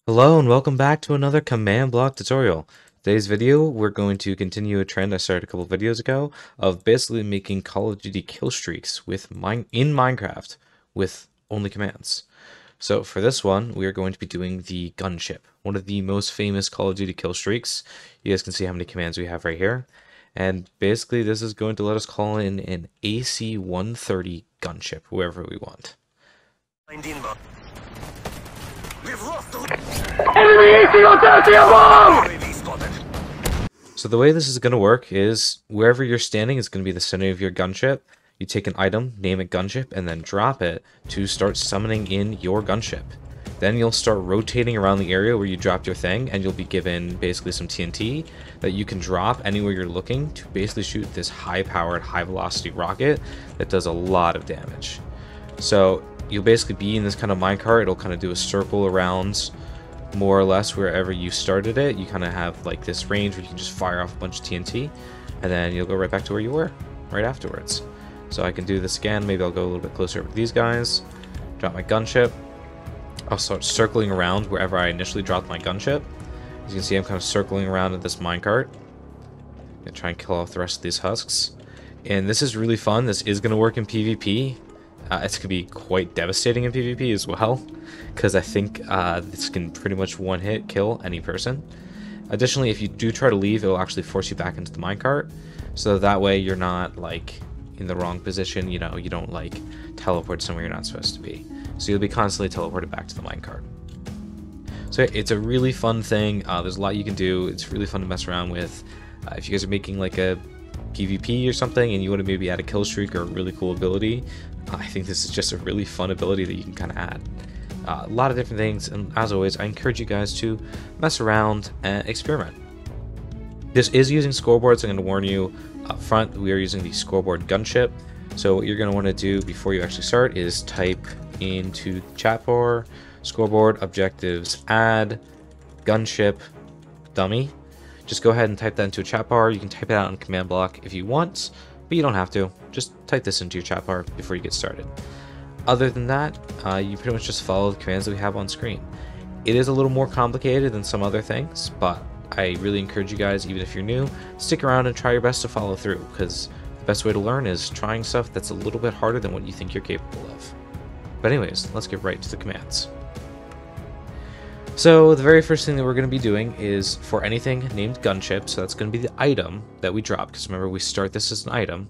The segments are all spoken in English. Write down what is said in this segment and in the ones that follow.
Hello and welcome back to another command block tutorial. Today's video, we're going to continue a trend I started a couple videos ago of basically making Call of Duty kill streaks in Minecraft with only commands. So for this one, we are going to be doing the Gunship, one of the most famous Call of Duty kill streaks. You guys can see how many commands we have right here. And basically this is going to let us call in an AC-130 Gunship, whoever we want. So the way this is going to work is wherever you're standing is going to be the center of your gunship. You take an item, name it gunship, and then drop it to start summoning in your gunship. Then you'll start rotating around the area where you dropped your thing, and you'll be given basically some TNT that you can drop anywhere you're looking to basically shoot this high-powered, high-velocity rocket that does a lot of damage. So you'll basically be in this kind of minecart. It'll kind of do a circle around more or less wherever you started it. You kind of have like this range where you can just fire off a bunch of TNT, and then you'll go right back to where you were right afterwards. So I can do this again. Maybe I'll go a little bit closer with these guys, drop my gunship. I'll start circling around wherever I initially dropped my gunship. As you can see, I'm kind of circling around in this minecart. I'm gonna try and kill off the rest of these husks. And this is really fun. This is going to work in PvP. It's going to be quite devastating in PvP as well, because I think this can pretty much one-hit kill any person. Additionally, if you do try to leave, it will actually force you back into the minecart, so that way you're not like in the wrong position. You know, you don't like teleport somewhere you're not supposed to be. So you'll be constantly teleported back to the minecart. So it's a really fun thing. There's a lot you can do. It's really fun to mess around with. If you guys are making like a PvP or something and you want to maybe add a kill streak or a really cool ability, I think this is just a really fun ability that you can kind of add. A lot of different things, and as always, I encourage you guys to mess around and experiment. This is using scoreboards. So I'm going to warn you up front, we are using the scoreboard gunship. So what you're going to want to do before you actually start is type into the chat bar, scoreboard, objectives, add, gunship, dummy. Just go ahead and type that into a chat bar. You can type it out in command block if you want, but you don't have to. Just type this into your chat bar before you get started. Other than that, you pretty much just follow the commands that we have on screen. It is a little more complicated than some other things, but I really encourage you guys, even if you're new, stick around and try your best to follow through, because the best way to learn is trying stuff that's a little bit harder than what you think you're capable of. But anyways, let's get right to the commands. So the very first thing that we're going to be doing is for anything named gunship, so that's going to be the item that we drop, because remember we start this as an item.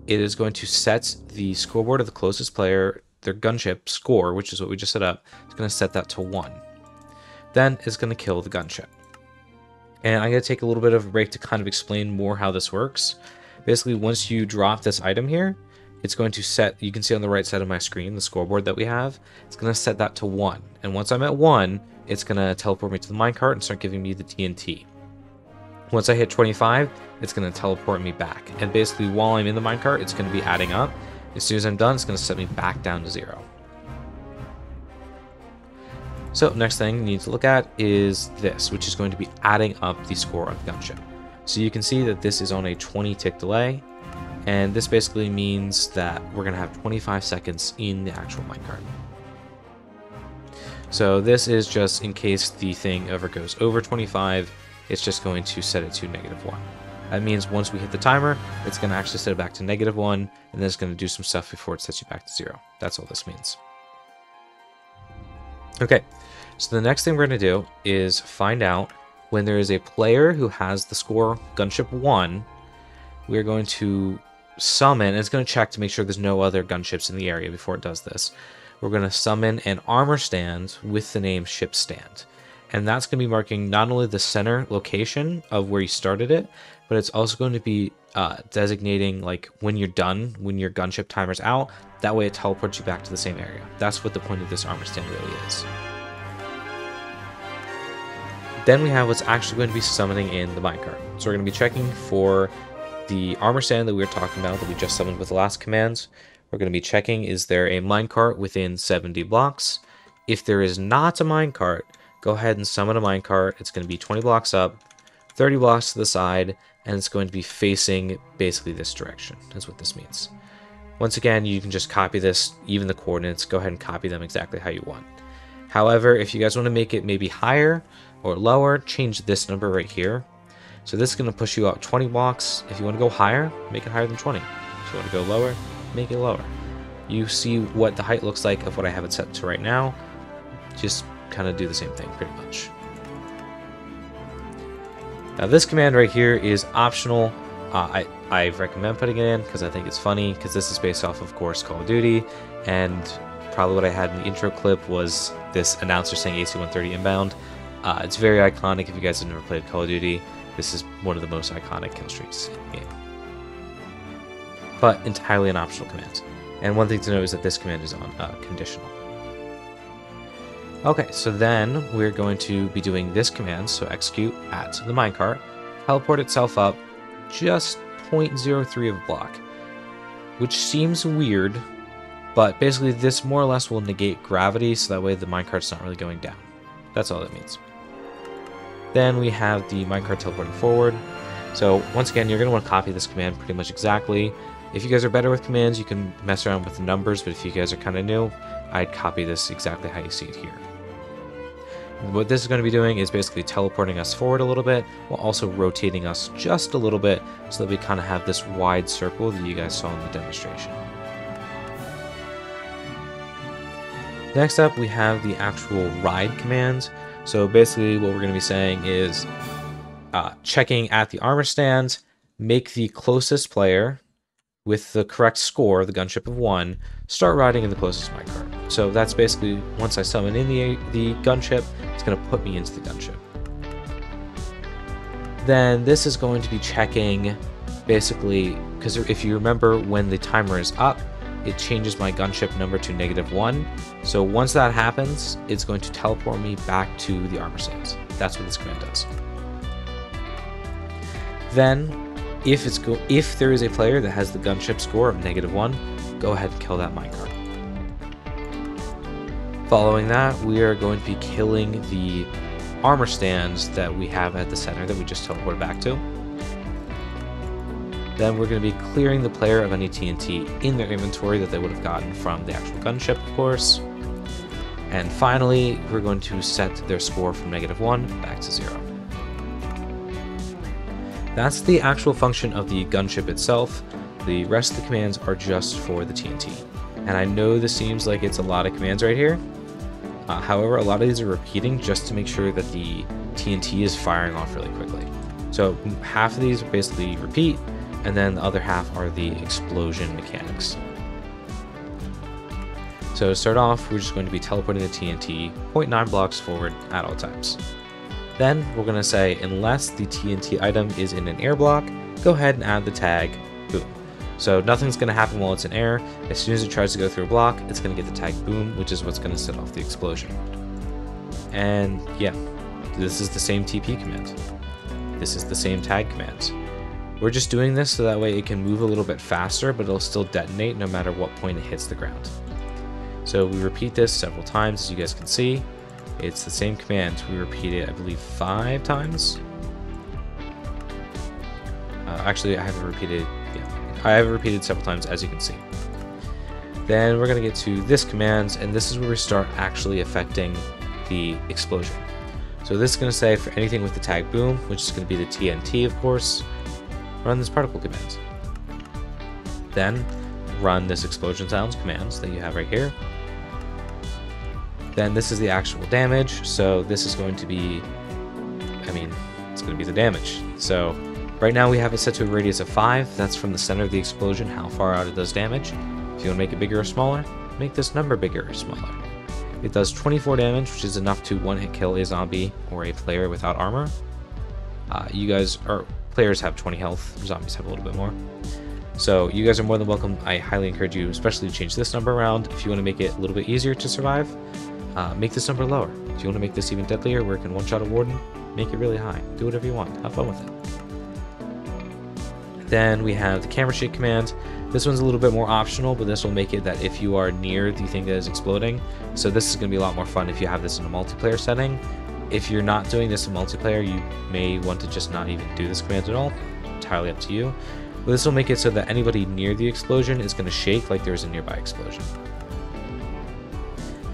It is going to set the scoreboard of the closest player, their gunship score, which is what we just set up. It's going to set that to 1. Then it's going to kill the gunship. And I'm going to take a little bit of a break to kind of explain more how this works. Basically, once you drop this item here, it's going to set, you can see on the right side of my screen, the scoreboard that we have. It's going to set that to 1. And once I'm at 1, it's going to teleport me to the minecart and start giving me the TNT. Once I hit 25, it's going to teleport me back. And basically, while I'm in the minecart, it's going to be adding up. As soon as I'm done, it's going to set me back down to 0. So next thing you need to look at is this, which is going to be adding up the score of gunship. So you can see that this is on a 20 tick delay. And this basically means that we're going to have 25 seconds in the actual minecart. So this is just in case the thing ever goes over 25, it's just going to set it to -1. That means once we hit the timer, it's going to actually set it back to -1, and then it's going to do some stuff before it sets you back to 0. That's all this means. Okay, so the next thing we're going to do is find out when there is a player who has the score gunship 1, we're going to summon, and it's going to check to make sure there's no other gunships in the area before it does this. We're going to summon an armor stand with the name ship stand. And that's going to be marking not only the center location of where you started it, but it's also going to be designating like when you're done, when your gunship timer's out. That way it teleports you back to the same area. That's what the point of this armor stand really is. Then we have what's actually going to be summoning in the minecart. So we're going to be checking for the armor stand that we were talking about that we just summoned with the last commands. We're going to be checking, is there a minecart within 70 blocks? If there is not a minecart, go ahead and summon a minecart. It's going to be 20 blocks up, 30 blocks to the side, and it's going to be facing basically this direction, is what this means. Once again, you can just copy this, even the coordinates, go ahead and copy them exactly how you want. However, if you guys want to make it maybe higher or lower, change this number right here. So this is going to push you out 20 blocks. If you want to go higher, make it higher than 20. If you want to go lower, make it lower. You see what the height looks like of what I have it set to right now. Just kind of do the same thing pretty much. Now this command right here is optional. I recommend putting it in because I think it's funny, because this is based off of course Call of Duty, and probably what I had in the intro clip was this announcer saying AC-130 inbound. It's very iconic. If you guys have never played Call of Duty, this is one of the most iconic kill streaks in the game. But entirely an optional command. And one thing to note is that this command is on conditional. Okay, so then we're going to be doing this command, so execute at the minecart, teleport itself up just 0.03 of a block, which seems weird, but basically this more or less will negate gravity, so that way the minecart's not really going down. That's all that means. Then we have the minecart teleporting forward. So once again, you're going to want to copy this command pretty much exactly. If you guys are better with commands, you can mess around with the numbers, but if you guys are kind of new, I'd copy this exactly how you see it here. What this is going to be doing is basically teleporting us forward a little bit, while also rotating us just a little bit, so that we kind of have this wide circle that you guys saw in the demonstration. Next up, we have the actual ride commands. So basically what we're going to be saying is checking at the armor stand, make the closest player with the correct score, the gunship of 1, start riding in the closest minecart. So that's basically, once I summon in the gunship, it's going to put me into the gunship. Then this is going to be checking, basically, because if you remember when the timer is up, it changes my gunship number to -1. So once that happens, it's going to teleport me back to the armor stands. That's what this command does. Then, if there is a player that has the gunship score of -1, go ahead and kill that minecart. Following that, we are going to be killing the armor stands that we have at the center that we just teleported back to. Then we're going to be clearing the player of any TNT in their inventory that they would have gotten from the actual gunship, of course. And finally, we're going to set their score from -1 back to 0. That's the actual function of the gunship itself. The rest of the commands are just for the TNT. And I know this seems like it's a lot of commands right here. However, a lot of these are repeating just to make sure that the TNT is firing off really quickly. So half of these basically repeat, and then the other half are the explosion mechanics. So to start off, we're just going to be teleporting the TNT 0.9 blocks forward at all times. Then we're going to say, unless the TNT item is in an air block, go ahead and add the tag boom. So nothing's going to happen while it's in air. As soon as it tries to go through a block, it's going to get the tag boom, which is what's going to set off the explosion. And yeah, this is the same TP command. This is the same tag command. We're just doing this so that way it can move a little bit faster, but it'll still detonate no matter what point it hits the ground. So we repeat this several times, as you guys can see. It's the same command. We repeat it, I believe, 5 times. Actually, I have it repeated. Yeah, I have it repeated several times, as you can see. Then we're going to get to this command, and this is where we start actually affecting the explosion. So this is going to say for anything with the tag boom, which is going to be the TNT, of course, run this particle command. Then run this explosion sounds commands that you have right here. Then this is the actual damage, so this is going to be, it's going to be the damage. So right now we have it set to a radius of 5, that's from the center of the explosion, how far out it does damage. If you want to make it bigger or smaller, make this number bigger or smaller. It does 24 damage, which is enough to one-hit kill a zombie or a player without armor. Players have 20 health, zombies have a little bit more. So you guys are more than welcome. I highly encourage you, especially to change this number around. If you want to make it a little bit easier to survive, make this number lower. If you want to make this even deadlier, where it can one-shot a warden, make it really high. Do whatever you want. Have fun with it. Then we have the camera shake command. This one's a little bit more optional, but this will make it that if you are near the thing that is exploding, so this is going to be a lot more fun if you have this in a multiplayer setting. If you're not doing this in multiplayer, you may want to just not even do this command at all. Entirely up to you. But this will make it so that anybody near the explosion is going to shake like there's a nearby explosion.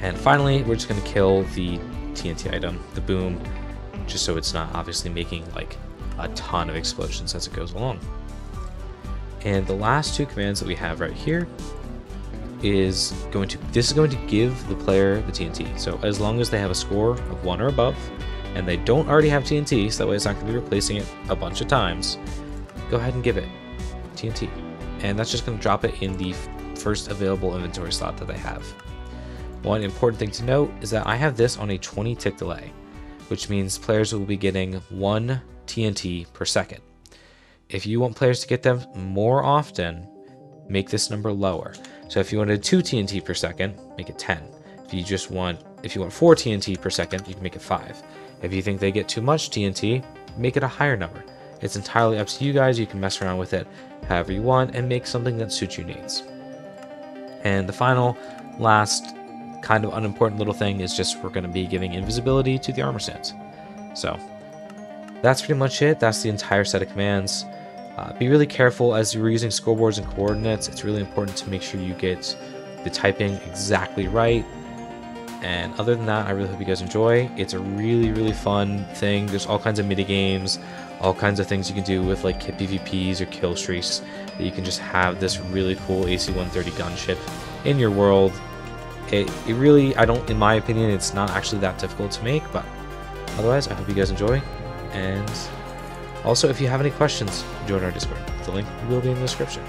And finally, we're just going to kill the TNT item, the boom, just so it's not obviously making like a ton of explosions as it goes along. And the last two commands that we have right here is going to give the player the TNT. So as long as they have a score of 1 or above, and they don't already have TNT, so that way it's not going to be replacing it a bunch of times, go ahead and give it TNT. And that's just going to drop it in the first available inventory slot that they have. One important thing to note is that I have this on a 20 tick delay, which means players will be getting 1 TNT per second. If you want players to get them more often, make this number lower. So if you wanted 2 TNT per second, make it 10. If you want 4 TNT per second, you can make it 5. If you think they get too much TNT, make it a higher number. It's entirely up to you guys. You can mess around with it however you want and make something that suits your needs. And the last kind of unimportant little thing is just we're going to be giving invisibility to the armor stands. So that's pretty much it. That's the entire set of commands. Be really careful as you're using scoreboards and coordinates. It's really important to make sure you get the typing exactly right. And other than that, I really hope you guys enjoy. It's a really, really fun thing. There's all kinds of mini games, all kinds of things you can do with like kit PvPs or kill streaks that you can just have this really cool AC-130 gunship in your world. It really, in my opinion, it's not actually that difficult to make, but otherwise, I hope you guys enjoy. And also, if you have any questions, join our Discord. The link will be in the description.